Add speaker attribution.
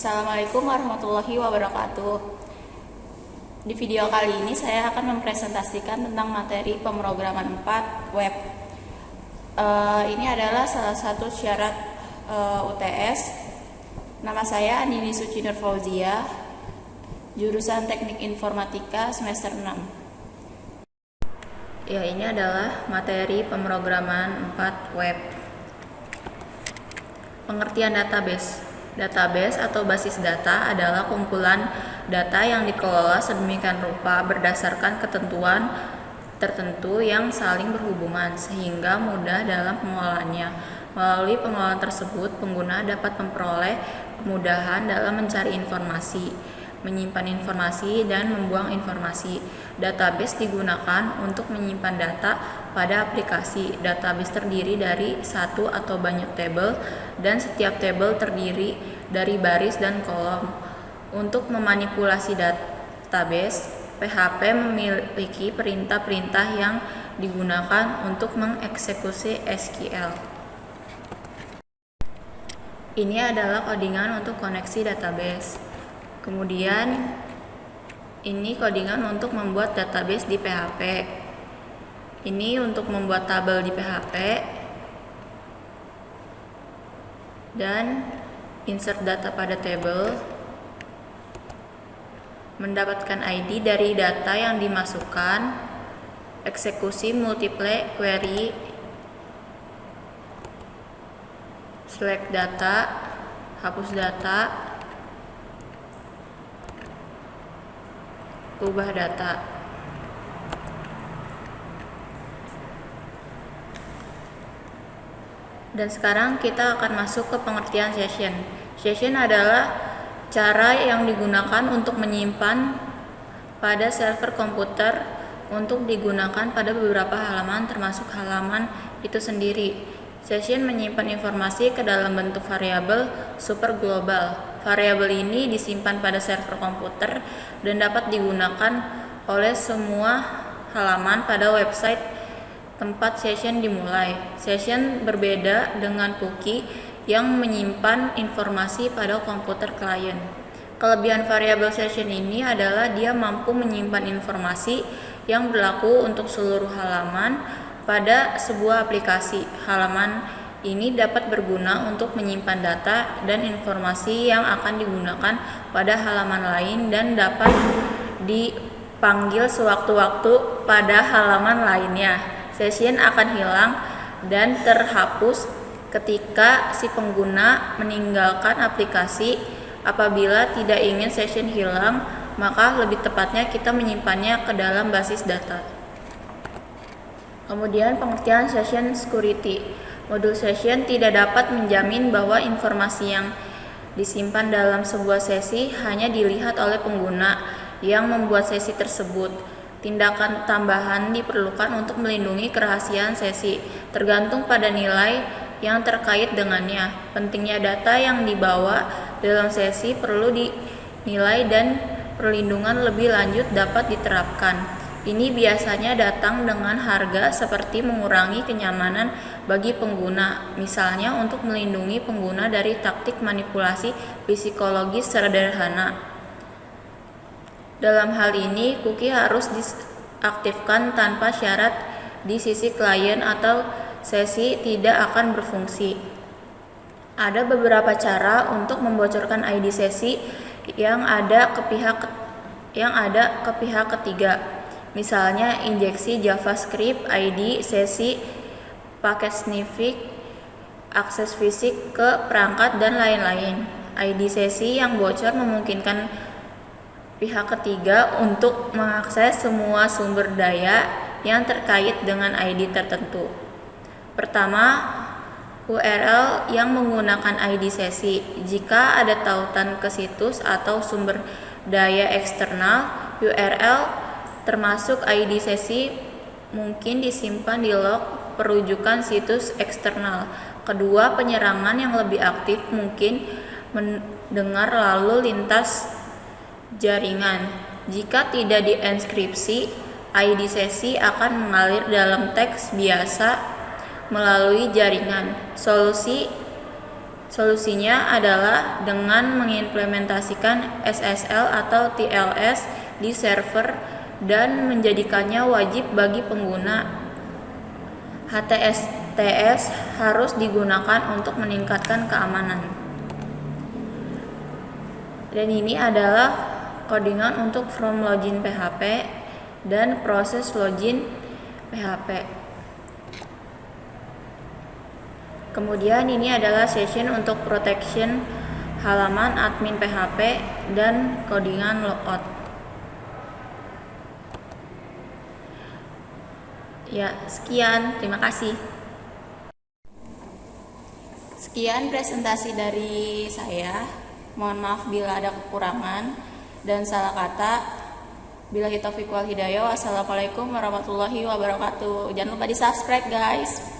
Speaker 1: Assalamualaikum warahmatullahi wabarakatuh. Di video kali ini saya akan mempresentasikan tentang materi pemrograman 4 web. Ini adalah salah satu syarat UTS. Nama saya Andini Suci Nur Fauzia, jurusan Teknik Informatika semester 6. Ya, ini adalah materi pemrograman 4 web. Pengertian database. Database atau basis data adalah kumpulan data yang dikelola sedemikian rupa berdasarkan ketentuan tertentu yang saling berhubungan sehingga mudah dalam pengolahannya. Melalui pengolahan tersebut, pengguna dapat memperoleh kemudahan dalam mencari informasi, menyimpan informasi, dan membuang informasi. Database digunakan untuk menyimpan data pada aplikasi. Database terdiri dari satu atau banyak tabel, dan setiap tabel terdiri dari baris dan kolom. Untuk memanipulasi database, PHP memiliki perintah-perintah yang digunakan untuk mengeksekusi SQL. Ini adalah codingan untuk koneksi database. Kemudian ini codingan untuk membuat database di PHP. Ini untuk membuat tabel di PHP dan insert data pada tabel, mendapatkan ID dari data yang dimasukkan, eksekusi multiple query, select data, hapus data, ubah data. Dan sekarang kita akan masuk ke pengertian session. Session adalah cara yang digunakan untuk menyimpan pada server komputer untuk digunakan pada beberapa halaman termasuk halaman itu sendiri. Session menyimpan informasi ke dalam bentuk variabel super global. Variabel ini disimpan pada server komputer dan dapat digunakan oleh semua halaman pada website tempat session dimulai. Session berbeda dengan cookie yang menyimpan informasi pada komputer klien. Kelebihan variabel session ini adalah dia mampu menyimpan informasi yang berlaku untuk seluruh halaman pada sebuah aplikasi. Halaman ini dapat berguna untuk menyimpan data dan informasi yang akan digunakan pada halaman lain dan dapat dipanggil sewaktu-waktu pada halaman lainnya. Session akan hilang dan terhapus ketika si pengguna meninggalkan aplikasi. Apabila tidak ingin session hilang, maka lebih tepatnya kita menyimpannya ke dalam basis data. Kemudian pengertian session security. Modul session tidak dapat menjamin bahwa informasi yang disimpan dalam sebuah sesi hanya dilihat oleh pengguna yang membuat sesi tersebut. Tindakan tambahan diperlukan untuk melindungi kerahasiaan sesi, tergantung pada nilai yang terkait dengannya. Pentingnya data yang dibawa dalam sesi perlu dinilai dan perlindungan lebih lanjut dapat diterapkan. Ini biasanya datang dengan harga seperti mengurangi kenyamanan bagi pengguna, misalnya untuk melindungi pengguna dari taktik manipulasi psikologis sederhana. Dalam hal ini, cookie harus diaktifkan tanpa syarat di sisi klien atau sesi tidak akan berfungsi. Ada beberapa cara untuk membocorkan ID sesi yang ada ke pihak ketiga. Misalnya injeksi JavaScript ID sesi, paket sniffing, akses fisik ke perangkat dan lain-lain. ID sesi yang bocor memungkinkan pihak ketiga untuk mengakses semua sumber daya yang terkait dengan ID tertentu. Pertama, URL yang menggunakan ID sesi. Jika ada tautan ke situs atau sumber daya eksternal, URL termasuk ID sesi mungkin disimpan di log perujukan situs eksternal. Kedua, penyerangan yang lebih aktif mungkin mendengar lalu lintas jaringan. Jika tidak dienkripsi, ID sesi akan mengalir dalam teks biasa melalui jaringan. Solusi Solusinya adalah dengan mengimplementasikan SSL atau TLS di server dan menjadikannya wajib bagi pengguna. HTTPS harus digunakan untuk meningkatkan keamanan. Dan ini adalah codingan untuk from login PHP dan proses login PHP. Kemudian ini adalah session untuk protection halaman admin PHP dan codingan logout. Ya, sekian. Terima kasih. Sekian presentasi dari saya. Mohon maaf bila ada kekurangan dan salah kata. Billahi taufiq wal hidayah. Wassalamualaikum warahmatullahi wabarakatuh. Jangan lupa di-subscribe, guys.